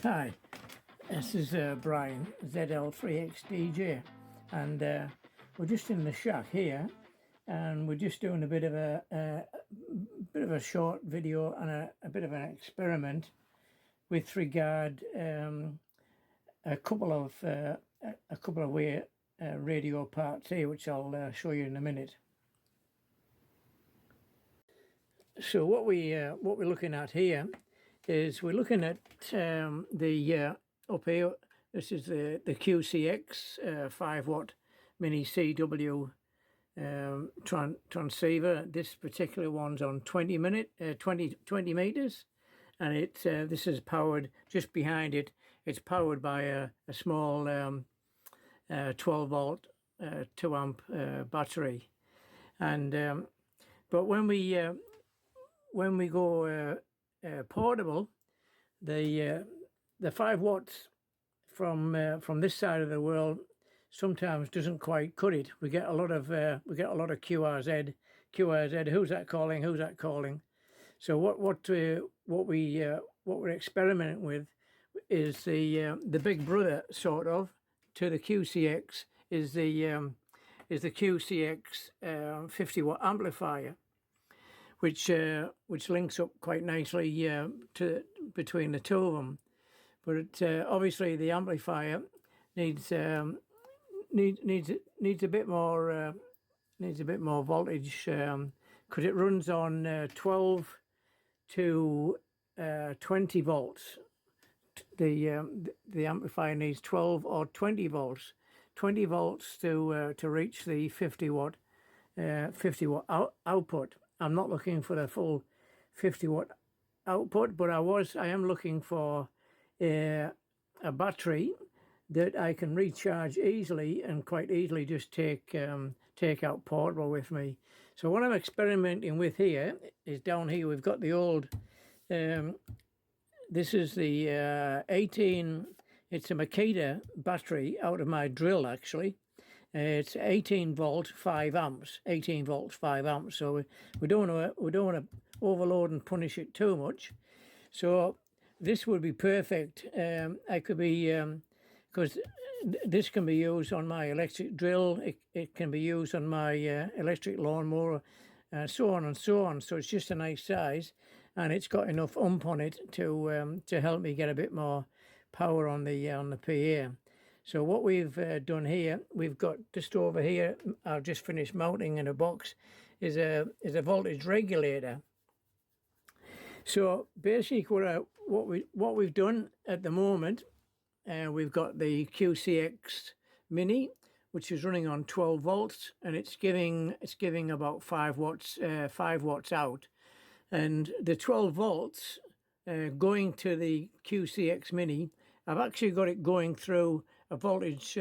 Hi, this is Brian, ZL3XDJ, and we're just in the shack here, and we're just doing a bit of a short video and a bit of an experiment with regard a couple of radio parts here, which I'll show you in a minute. So what we're looking at here is we're looking at up here. This is the QCX 5 watt mini CW transceiver. This particular one's on 20 meters, and this is powered just behind it. It's powered by a small 12 volt 2 amp battery, and but when we go portable, the 5 watts from this side of the world sometimes doesn't quite cut it. We get a lot of QRZ. Who's that calling? Who's that calling? So what we're experimenting with is the big brother sort of to the QCX is the QCX 50 watt amplifier, which links up quite nicely between the two of them. But obviously the amplifier needs a bit more voltage, because it runs on 12 to 20 volts. The amplifier needs 12 or 20 volts, 20 volts to reach the 50 watt output. I'm not looking for the full 50 watt output, but I am looking for a battery that I can recharge easily and quite easily just take out portable with me. So what I'm experimenting with here is down here we've got the old, this is the 18, it's a Makita battery out of my drill actually. It's 18 volt 5 amps, 18 volts 5 amps. So we don't want to overload and punish it too much. So this would be perfect. I could be, because this can be used on my electric drill. It can be used on my electric lawnmower, so on and so on. So it's just a nice size, and it's got enough ump on it to help me get a bit more power on the PA. So what we've done here, we've got just over here, I've just finished mounting in a box, is a voltage regulator. So basically what we've done at the moment, we've got the QCX Mini, which is running on 12 volts, and it's giving about 5 watts out, and the 12 volts going to the QCX Mini, I've actually got it going through a voltage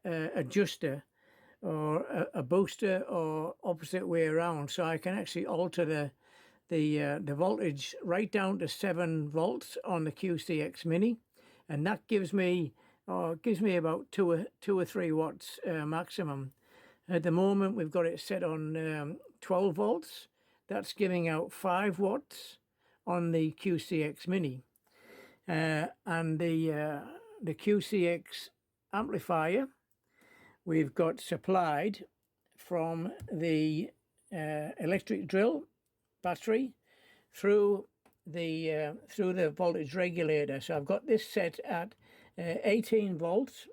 adjuster or a booster, or opposite way around, so I can actually alter the voltage right down to 7 volts on the QCX Mini, and that gives me about 2 or 3 watts maximum. At the moment we've got it set on 12 volts. That's giving out 5 watts on the QCX Mini. And the QCX amplifier we've got supplied from the electric drill battery through the voltage regulator. So I've got this set at 18 volts,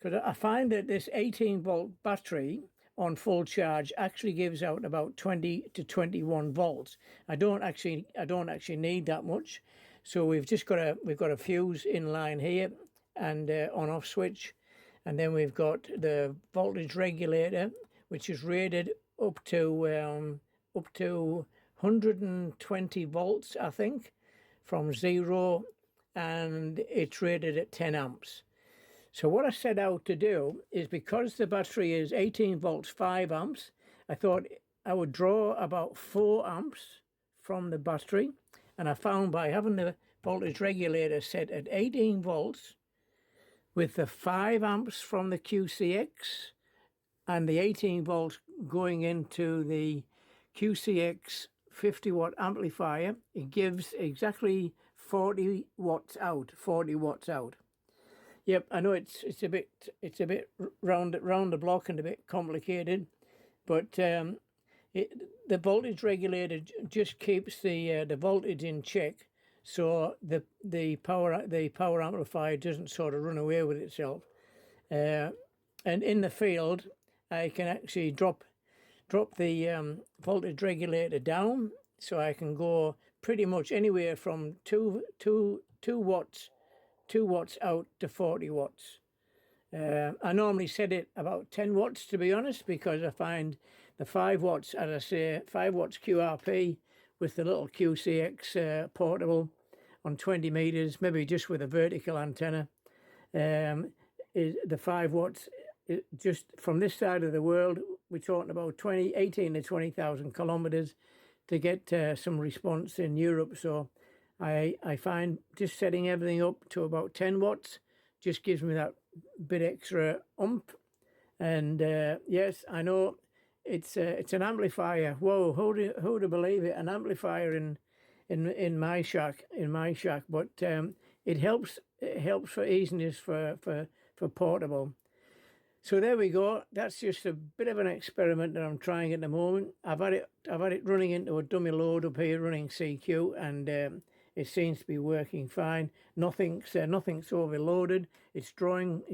because I find that this 18 volt battery on full charge actually gives out about 20 to 21 volts. I don't actually need that much. So we've got a fuse in line here and on off switch, and then we've got the voltage regulator, which is rated up to 120 volts, I think, from 0, and it's rated at 10 amps. So what I set out to do is, because the battery is 18 volts 5 amps, I thought I would draw about 4 amps from the battery, and I found by having the voltage regulator set at 18 volts with the 5 amps from the QCX and the 18 volts going into the QCX 50 watt amplifier, it gives exactly 40 watts out. 40 watts out. Yep, I know it's a bit round the block and a bit complicated, but the voltage regulator just keeps the voltage in check, so the power amplifier doesn't sort of run away with itself. And in the field, I can actually drop the voltage regulator down, so I can go pretty much anywhere from 2 watts out to 40 watts. I normally set it about 10 watts, to be honest, because I find the 5 watts, as I say, 5 watts QRP with the little QCX portable on 20 meters, maybe just with a vertical antenna, is the 5 watts. Just from this side of the world, we're talking about 18 to 20,000 kilometers to get some response in Europe. So I find just setting everything up to about 10 watts just gives me that bit extra oomph. And yes, I know it's an amplifier. Whoa, who'd have believe it? An amplifier in my shack, but it helps for easiness for portable. So there we go. That's just a bit of an experiment that I'm trying at the moment. I've had it running into a dummy load up here running CQ, and it seems to be working fine. Nothing's overloaded. It's drawing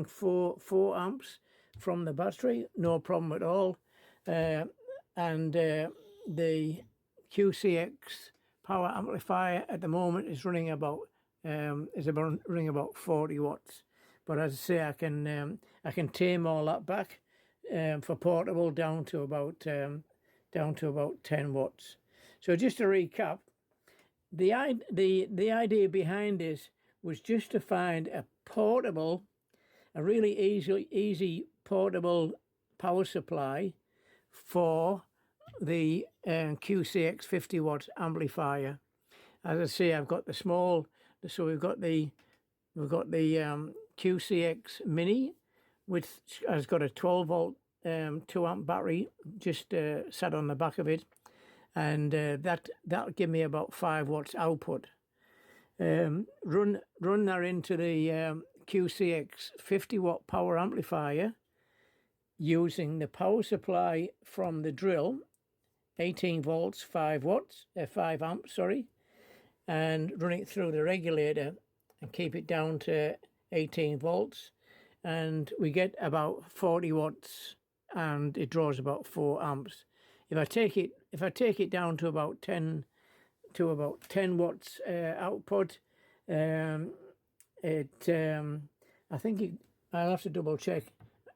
4 amps from the battery, no problem at all. And the QCX power amplifier at the moment is running about 40 watts. But as I say, I can tame all that back for portable down to about 10 watts. So just to recap, the idea behind this was just to find a really easy portable power supply for the QCX 50 watt amplifier. As I say, I've got the small, so we've got the QCX Mini, which has got a 12 volt 2 amp battery just sat on the back of it, and that'll give me about 5 watts output. Run that into the QCX 50 watt power amplifier using the power supply from the drill, 18 volts, 5 amps, sorry, and run it through the regulator and keep it down to 18 volts, and we get about 40 watts, and it draws about 4 amps. If I take it down to about 10 watts output, I think I'll have to double check.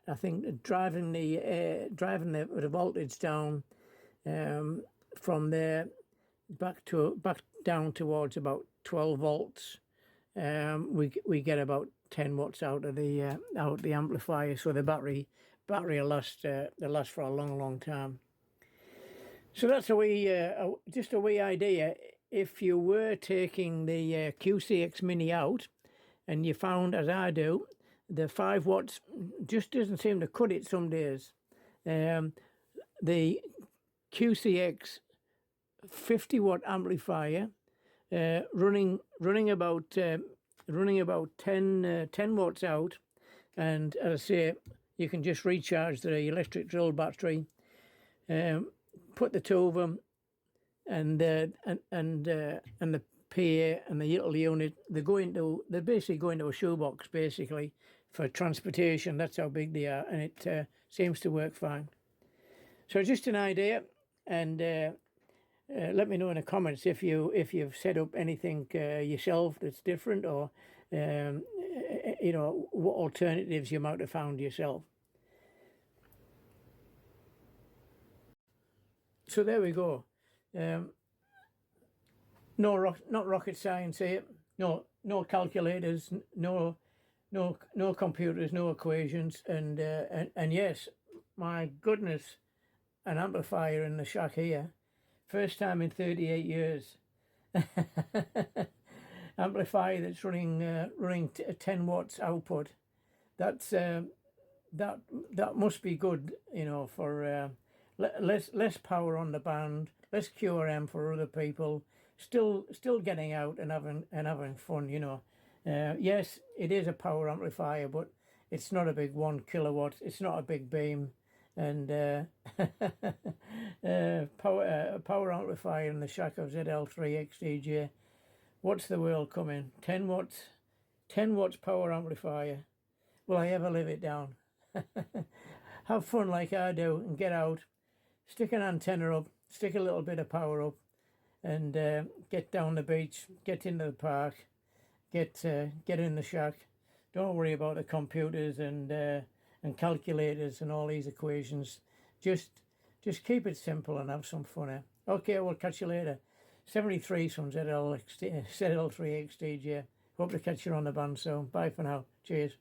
I think driving the voltage down from there back down towards about 12 volts, we get about 10 watts out of the amplifier, so the battery will last for a long time. So that's just a wee idea. If you were taking the QCX Mini out and you found, as I do, the 5 watts just doesn't seem to cut it some days, the QCX 50 watt amplifier running about 10 watts out, and as I say, you can just recharge the electric drill battery, put the two of them, and the PA and the little unit, they basically go into a shoebox basically for transportation. That's how big they are, and it seems to work fine. So just an idea, and let me know in the comments if you've set up anything yourself that's different, or what alternatives you might have found yourself. So there we go. Not rocket science here. No calculators. No computers. No equations. And yes, my goodness, an amplifier in the shack here. First time in 38 years. Amplifier that's running 10 watts output. That's that must be good, for less power on the band, less QRM for other people, still getting out and having fun, you know. Yes, it is a power amplifier, but it's not a big 1 kilowatt. It's not a big beam, and power amplifier in the shack of ZL3XDJ. What's the world coming? 10 watts, 10 watts power amplifier. Will I ever live it down? Have fun like I do and get out, stick an antenna up, stick a little bit of power up, and get down the beach, get into the park, get in the shack. Don't worry about the computers and calculators and all these equations. Just keep it simple and have some fun. Eh? Okay, we'll catch you later. 73 from ZL3XDJ. Hope to catch you on the band soon. Bye for now. Cheers.